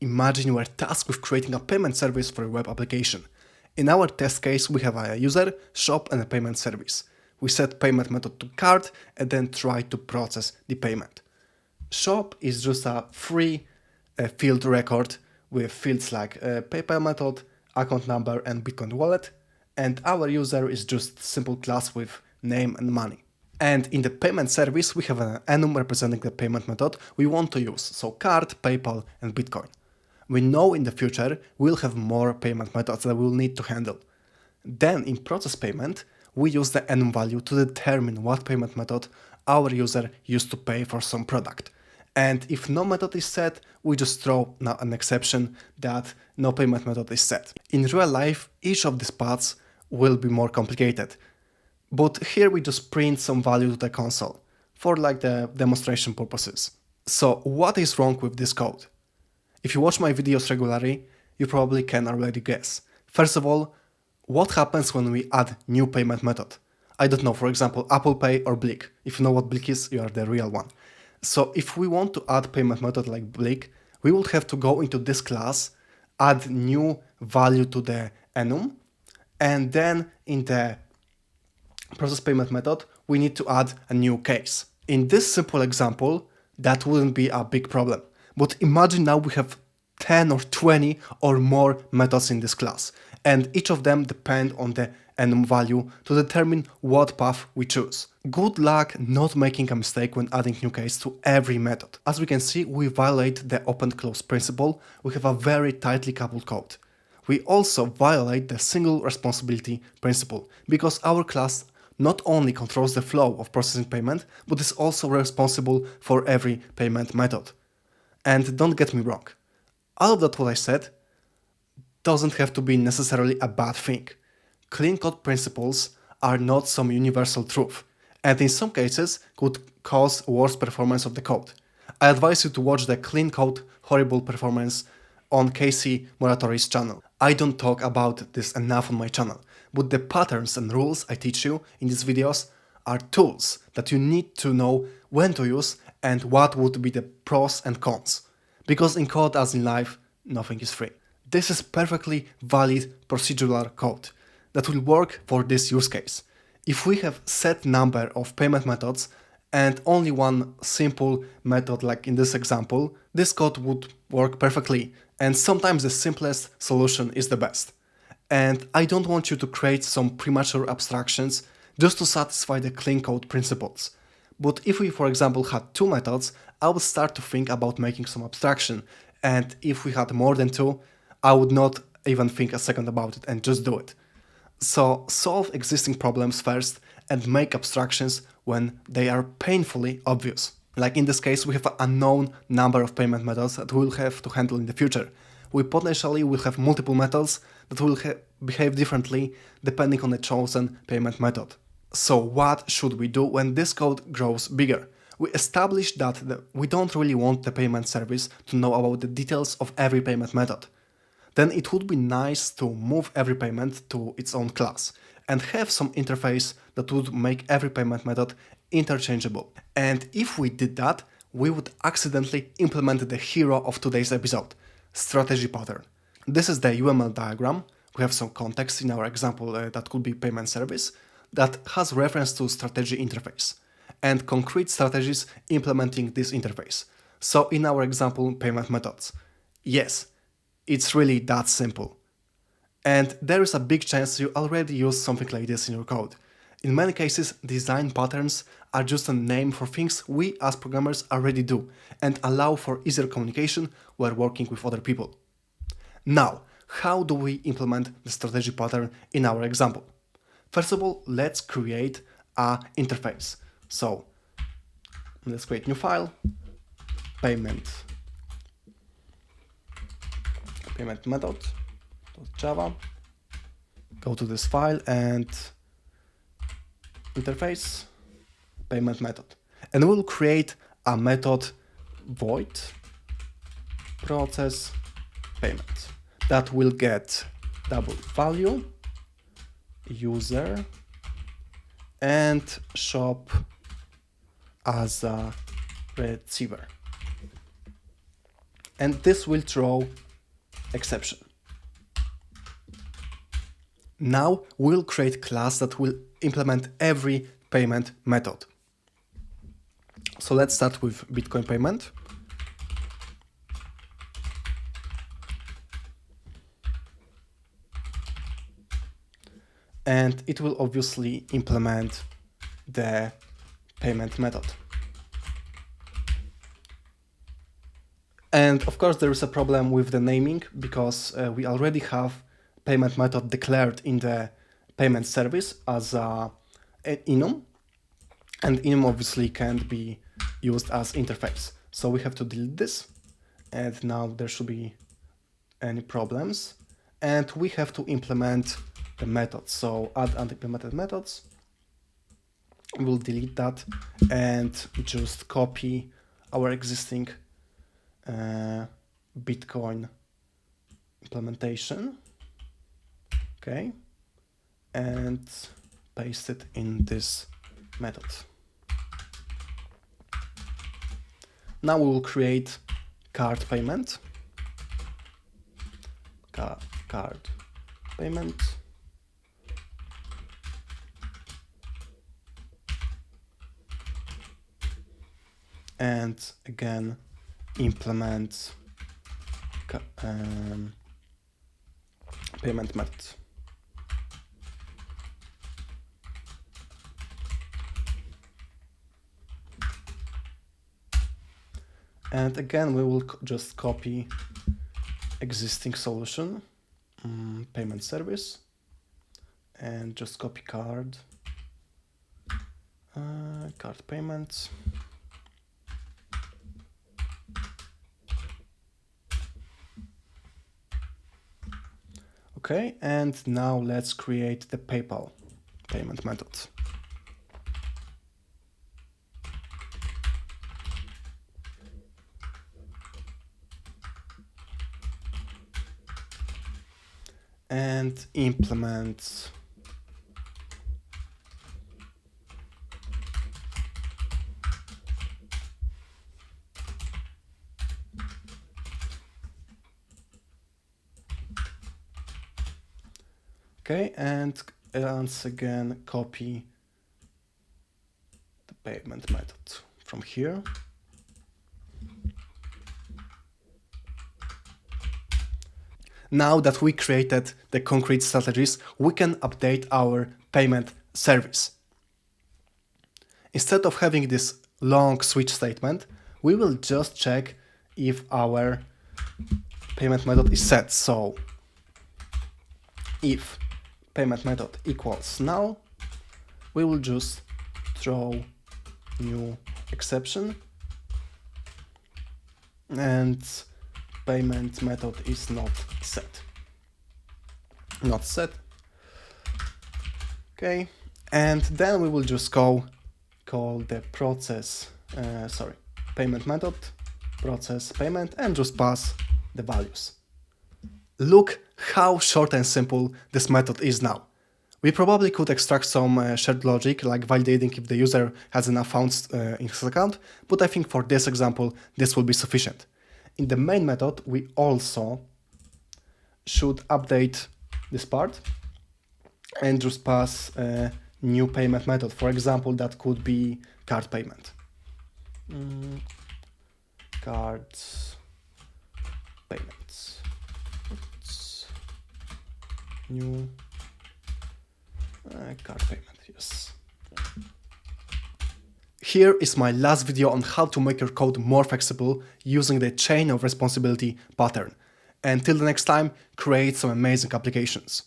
Imagine you are tasked with creating a payment service for a web application. In our test case, we have a user, shop, and a payment service. We set payment method to card and then try to process the payment. Shop is just a free field record with fields like PayPal method, account number, and Bitcoin wallet. And our user is just simple class with name and money. And in the payment service, we have an enum representing the payment method we want to use, so card, PayPal, and Bitcoin. We know in the future we'll have more payment methods that we'll need to handle. Then in process payment, we use the enum value to determine what payment method our user used to pay for some product. And if no method is set, we just throw an exception that no payment method is set. In real life, each of these paths will be more complicated. But here we just print some value to the console for like the demonstration purposes. So what is wrong with this code? If you watch my videos regularly, you probably can already guess. First of all, what happens when we add new payment method? I don't know, for example, Apple Pay or Blik. If you know what Blik is, you are the real one. So if we want to add payment method like Blik, we would have to go into this class, add new value to the enum, and then in the process payment method, we need to add a new case. In this simple example, that wouldn't be a big problem. But imagine now we have 10 or 20 or more methods in this class, and each of them depend on the enum value to determine what path we choose. Good luck not making a mistake when adding new case to every method. As we can see, we violate the open-close principle. We have a very tightly coupled code. We also violate the single responsibility principle, because our class not only controls the flow of processing payment, but is also responsible for every payment method. And don't get me wrong, all of that what I said doesn't have to be necessarily a bad thing. Clean code principles are not some universal truth, and in some cases could cause worse performance of the code. I advise you to watch the Clean Code Horrible Performance on Casey Moratori's channel. I don't talk about this enough on my channel, but the patterns and rules I teach you in these videos are tools that you need to know when to use and what would be the pros and cons. Because in code as in life, nothing is free. This is perfectly valid procedural code that will work for this use case. If we have set number of payment methods and only one simple method like in this example, this code would work perfectly, and sometimes the simplest solution is the best. And I don't want you to create some premature abstractions just to satisfy the clean code principles. But if we, for example, had two methods, I would start to think about making some abstraction. And if we had more than two, I would not even think a second about it and just do it. So solve existing problems first and make abstractions when they are painfully obvious. Like in this case, we have an unknown number of payment methods that we'll have to handle in the future. We potentially will have multiple methods that will behave differently depending on the chosen payment method. So what should we do when this code grows bigger? We established that we don't really want the payment service to know about the details of every payment method. Then it would be nice to move every payment to its own class and have some interface that would make every payment method interchangeable. And if we did that, we would accidentally implement the hero of today's episode, strategy pattern. This is the UML diagram. We have some context in our example that could be payment service that has reference to strategy interface and concrete strategies implementing this interface. So in our example, payment methods. Yes, it's really that simple. And there is a big chance you already use something like this in your code. In many cases, design patterns are just a name for things we as programmers already do and allow for easier communication while working with other people. Now, how do we implement the strategy pattern in our example? First of all, let's create an interface. So let's create new file, payment method.java. Go to this file and interface payment method. And we'll create a method void process payment that will get double value, user, and shop as a receiver. and this will throw exception. Now we'll create class that will implement every payment method. So let's start with Bitcoin payment. And it will obviously implement the payment method. And of course there is a problem with the naming, because we already have payment method declared in the payment service as an enum, and enum obviously can't be used as interface. So we have to delete this, and now there should be any problems. And we have to implement the methods. So add unimplemented methods. We'll delete that and just copy our existing Bitcoin implementation. Okay, and paste it in this method. Now we will create card payment. Card payment. And again, implement payment method. And again, we will just copy existing solution, payment service, and just copy card payments. Okay, and now let's create the PayPal payment method. And implement okay, and once again copy the payment method from here. Now that we created the concrete strategies, we can update our payment service. Instead of having this long switch statement, we will just check if our payment method is set. So if payment method equals null, we will just throw new exception, and payment method is not set. Okay, and then we will just call the payment method process payment, and just pass the values. Look how short and simple this method is now. We probably could extract some shared logic, like validating if the user has enough funds in his account, but I think for this example, this will be sufficient. In the main method, we also should update this part and just pass a new payment method. For example, that could be card payment. Cards payments. New card payment, yes. Here is my last video on how to make your code more flexible using the chain of responsibility pattern. Until the next time, create some amazing applications.